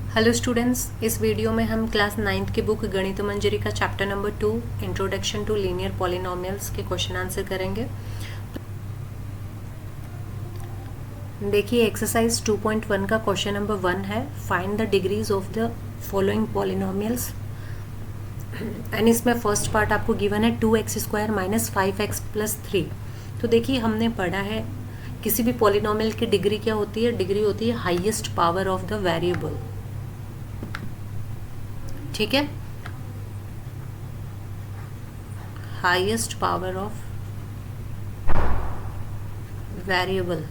Hello students, इस video में हम क्लास 9th की बुक गणित मंजरी का chapter number 2 introduction to linear polynomials के क्वेश्चन आंसर करेंगे। देखिए एक्सरसाइज 2.1 का क्वेश्चन नंबर 1 है, find the degrees of the following polynomials. And इसमें फर्स्ट पार्ट आपको गिवन है 2x² माइनस 5x प्लस 3। तो देखिए हमने पढ़ा है किसी भी पॉलिनोमियल की डिग्री क्या होती है, डिग्री होती है highest power of the variable. ठीक है, हाईएस्ट पावर ऑफ वेरिएबल।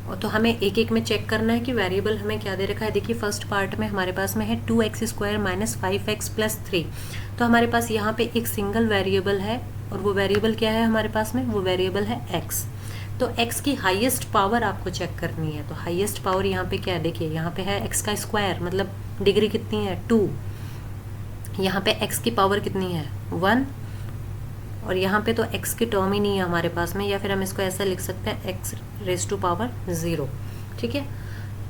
और तो हमें एक एक में चेक करना है कि वेरिएबल हमें क्या दे रखा है। देखिए फर्स्ट पार्ट में हमारे पास में है 2x² माइनस 5x प्लस 3। तो हमारे पास यहाँ पे एक सिंगल वेरिएबल है और वो वेरिएबल क्या है हमारे पास में, वो वेरिएबल है x। तो x की हाईएस्ट पावर आपको चेक करनी है। तो हाईएस्ट पावर यहाँ पे क्या है, देखिए यहाँ पे है x का स्क्वायर, मतलब डिग्री कितनी है 2। यहाँ पे x की पावर कितनी है 1, और यहाँ पे तो x की टर्म ही नहीं है हमारे पास में, या फिर हम इसको ऐसा लिख सकते हैं x रेज टू पावर 0। ठीक है,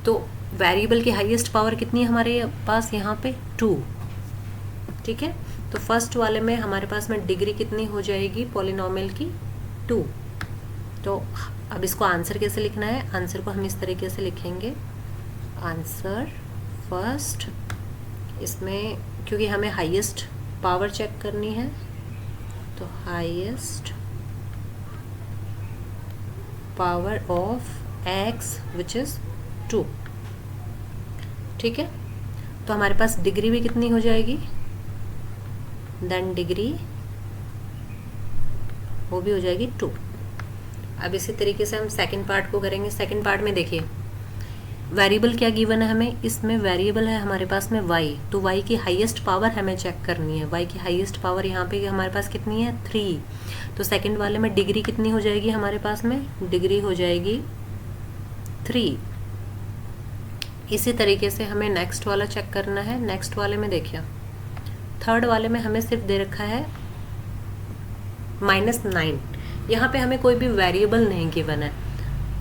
तो वेरिएबल की हाईएस्ट पावर कितनी है हमारे पास यहाँ पे 2। ठीक है, तो फर्स्ट वाले में हमारे पास में डिग्री कितनी हो जाएगी पॉलिनोमियल की 2। तो अब इसको आंसर कैसे लिखना है, आंसर को हम इस तरीके से लिखेंगे, आंसर फर्स्ट। इसमें क्योंकि हमें हाईएस्ट पावर चेक करनी है, तो highest power of x which is 2। ठीक है, तो हमारे पास डिग्री भी कितनी हो जाएगी, देन डिग्री वो भी हो जाएगी 2। अब इसी तरीके से हम सेकंड पार्ट को करेंगे। सेकंड पार्ट में देखिए वेरिएबल क्या गिवन है हमें, इसमें वेरिएबल है हमारे पास में y। तो y की हाईएस्ट पावर हमें चेक करनी है। y की हाईएस्ट पावर यहाँ पे हमारे पास कितनी है 3। तो सेकंड वाले में डिग्री कितनी हो जाएगी हमारे पास में, डिग्री हो जाएगी 3। इसी तरीके से हमें नेक्स्ट वाला चेक करना है। नेक्स्ट वाले में देखिए थर्ड वाले में हमें सिर्फ दे रखा है -9। यहाँ पे हमें कोई भी वेरिएबल नहीं गिवन है,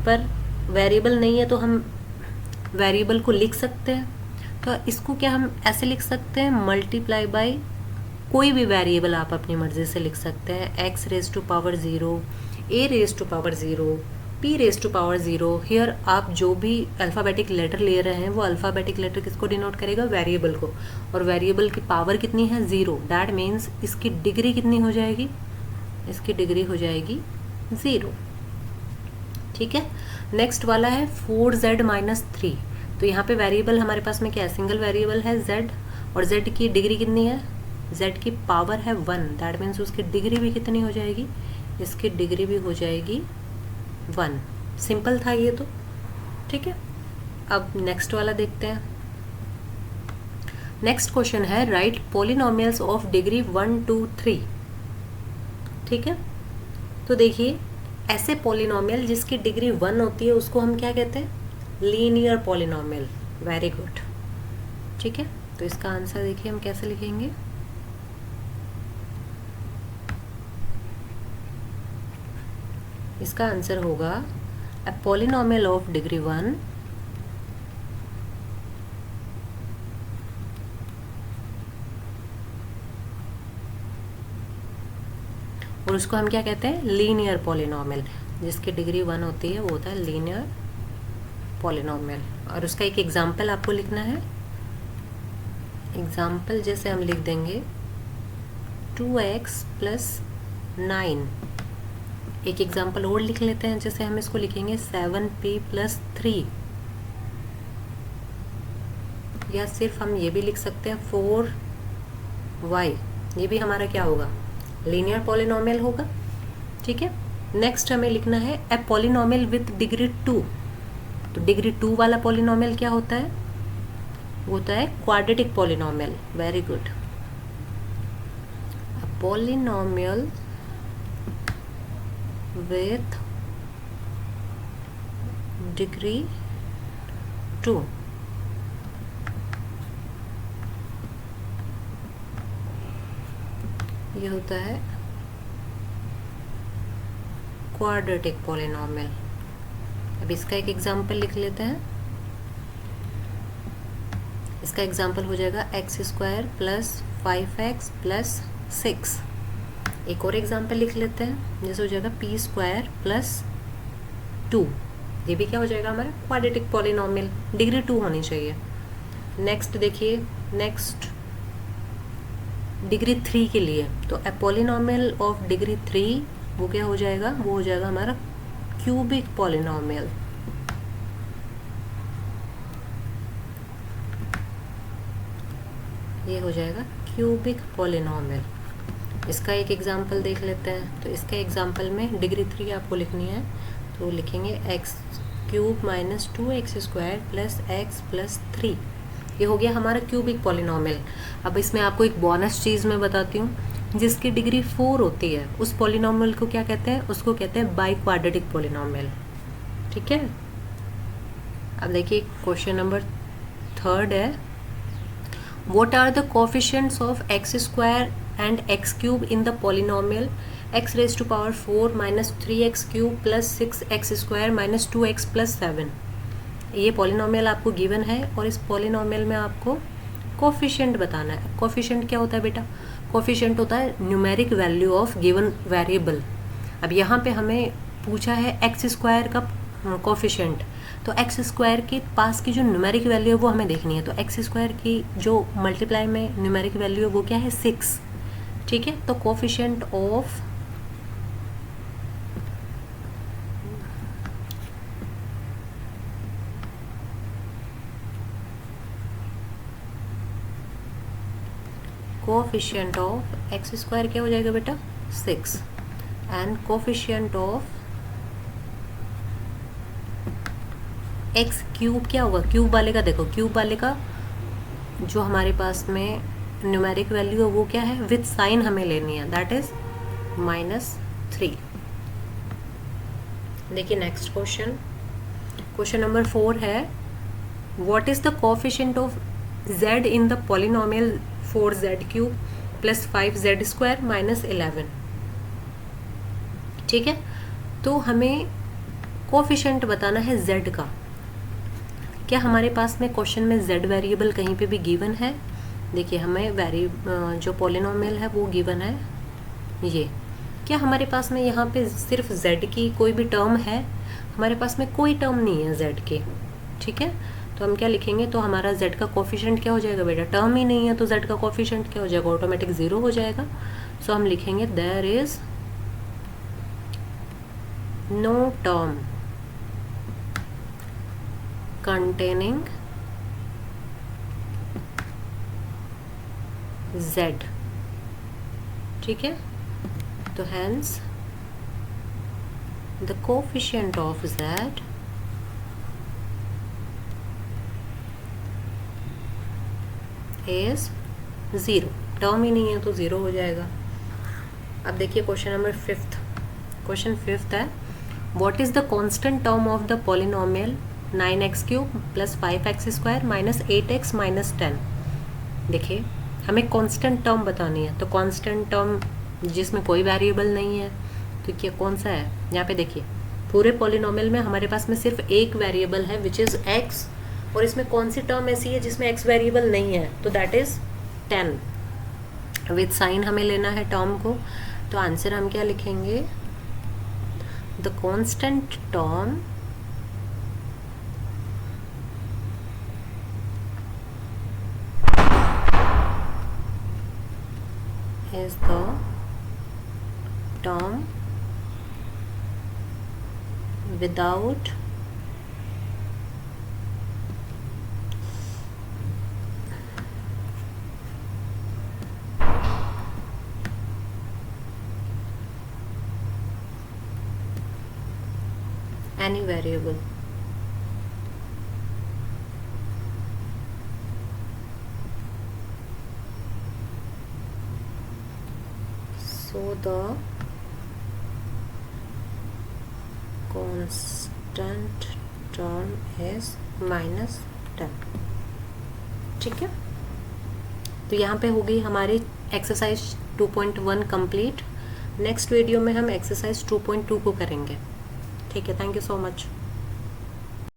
पर वेरिएबल नहीं है तो हम वेरिएबल को लिख सकते हैं। तो इसको क्या हम ऐसे लिख सकते हैं, मल्टीप्लाई बाय कोई भी वेरिएबल आप अपनी मर्जी से लिख सकते हैं, x raise to power 0, a raise to power 0, p raise to power 0। Here आप जो भी अल्फ़ाबेटिक लेटर ले रहे हैं वो अल्फ़ाबेटिक लेटर किसको डिनोट करेगा, वेरिएबल को। और वेरिएबल की पावर कितनी है 0, दैट मीन्स इसकी डिग्री कितनी हो जाएगी, इसकी डिग्री हो जाएगी 0। ठीक है, नेक्स्ट वाला है 4z माइनस 3। तो यहाँ पे वेरिएबल हमारे पास में क्या है, सिंगल वेरिएबल है z, और z की डिग्री कितनी है, z की पावर है 1, दैट मीन्स उसकी डिग्री भी कितनी हो जाएगी, इसकी डिग्री भी हो जाएगी 1। सिंपल था ये तो। ठीक है, अब नेक्स्ट वाला देखते हैं। नेक्स्ट क्वेश्चन है राइट पॉलिनोमियल्स ऑफ डिग्री 1, 2, 3। ठीक है, तो देखिए ऐसे पॉलिनोमियल जिसकी डिग्री 1 होती है उसको हम क्या कहते हैं, लीनियर पॉलिनोमियल। Very good. ठीक है, तो इसका आंसर देखिए हम कैसे लिखेंगे, इसका आंसर होगा अ पॉलिनोमियल ऑफ डिग्री 1 और उसको हम क्या कहते हैं, लीनियर पॉलिनोमियल। जिसकी डिग्री 1 होती है वो होता है लीनियर पॉलिनोमियल। और उसका एक एग्जाम्पल आपको लिखना है। एग्जाम्पल जैसे हम लिख देंगे 2x प्लस 9। एक एग्जाम्पल और लिख लेते हैं, जैसे हम इसको लिखेंगे 7p प्लस 3, या सिर्फ हम ये भी लिख सकते हैं 4y। ये भी हमारा क्या होगा, लीनियर पॉलिनोमियल होगा। ठीक है, नेक्स्ट हमें लिखना है ए पॉलिनोमियल विथ डिग्री 2। तो डिग्री 2 वाला पॉलिनोमियल क्या होता है, वो होता है quadratic polynomial. Very good, polynomial with degree 2। ये होता है क्वाड्रेटिक पॉलिनोमियल। अब इसका एक एग्जाम्पल लिख लेते हैं। इसका एग्जाम्पल हो जाएगा x square plus 5x plus 6। एक और एग्जाम्पल लिख लेते हैं, जैसे हो जाएगा पी स्क्वायर प्लस 2। ये भी क्या हो जाएगा हमारा क्वाड्रेटिक पॉलिनोमियल, डिग्री 2 होनी चाहिए। नेक्स्ट देखिए, नेक्स्ट डिग्री 3 के लिए, तो ए पॉलिनोमियल ऑफ डिग्री 3 वो क्या हो जाएगा, वो हो जाएगा हमारा क्यूबिक पॉलिनोमियल। ये हो जाएगा क्यूबिक पॉलिनोमियल। इसका एक एग्जांपल देख लेते हैं। तो इसके एग्जांपल में डिग्री 3 आपको लिखनी है, तो लिखेंगे x cube minus 2x square plus x plus 3। ये हो गया हमारा क्यूबिक पॉलिनोमियल। अब इसमें आपको एक बोनस चीज़ मैं बताती हूँ, जिसकी डिग्री 4 होती है उस पॉलिनोमियल को क्या कहते हैं, उसको कहते हैं बाई क्वाड्रेटिक पॉलिनोमियल। ठीक है। अब देखिए क्वेश्चन नंबर 3 है, what are the coefficients of x square and x cube in the polynomial x raise to power 4 minus 3x cube plus 6x square minus 2x plus 7। ये polynomial आपको given है और इस पॉलिनोमियल में आपको coefficient बताना है। कोफिशिएंट क्या होता है बेटा, कोफिशिएंट होता है numeric value of given variable. अब यहाँ पे हमें पूछा है एक्स स्क्वायर का कोफिशिएंट, तो एक्स स्क्वायर के पास की जो न्यूमेरिक वैल्यू है वो हमें देखनी है। तो एक्स स्क्वायर की जो मल्टीप्लाई में न्यूमेरिक वैल्यू है वो क्या है 6। ठीक है। तो coefficient of coefficient of x square क्या हो जाएगा बेटा 6 and coefficient of x cube क्या होगा, क्यूब वाले का देखो, क्यूब वाले का जो हमारे पास में न्यूमेरिक वैल्यू है वो क्या है, विथ साइन हमें लेनी है, दैट इज -3। देखिए नेक्स्ट क्वेश्चन, क्वेश्चन नंबर 4 है, what is the coefficient of z in the polynomial 4z cube plus 5z square minus 11। ठीक है। तो हमें कोफिशिएंट बताना है z का। क्या हमारे पास में क्वेश्चन में z वेरिएबल कहीं पे भी गिवन है? देखिए हमें जो पॉलिनोमियल है वो गिवन है ये। क्या हमारे पास में यहाँ पे सिर्फ z की कोई भी टर्म है? हमारे पास में कोई टर्म नहीं है z की। ठीक है। तो हम क्या लिखेंगे, तो हमारा z का कोफिशिएंट क्या हो जाएगा बेटा, टर्म ही नहीं है तो z का कोफिशिएंट क्या हो जाएगा, ऑटोमेटिक 0 हो जाएगा। सो हम लिखेंगे there is no term containing z। ठीक है। तो hence the coefficient of z is 0। Term ही नहीं है तो 0 हो जाएगा। अब देखिए question number 5th। Question 5th है, what is the constant term of the polynomial 9x cube plus 5x square minus 8x minus 10। देखिए हमें कांस्टेंट टर्म बतानी है, तो कांस्टेंट टर्म जिसमें कोई वेरिएबल नहीं है तो क्या कौन सा है, यहाँ पे देखिए पूरे पॉलिनोमियल में हमारे पास में सिर्फ एक वेरिएबल है विच इज x, और इसमें कौन सी टर्म ऐसी है जिसमें x वेरिएबल नहीं है, तो दैट इज 10। विद साइन हमें लेना है टर्म को, तो आंसर हम क्या लिखेंगे, the constant term is the term without any variable. So the constant term is -10। ठीक है। तो यहाँ पे हो गई हमारी एक्सरसाइज 2.1 कंप्लीट। नेक्स्ट वीडियो में हम एक्सरसाइज 2.2 को करेंगे। ठीक है। Thank you so much.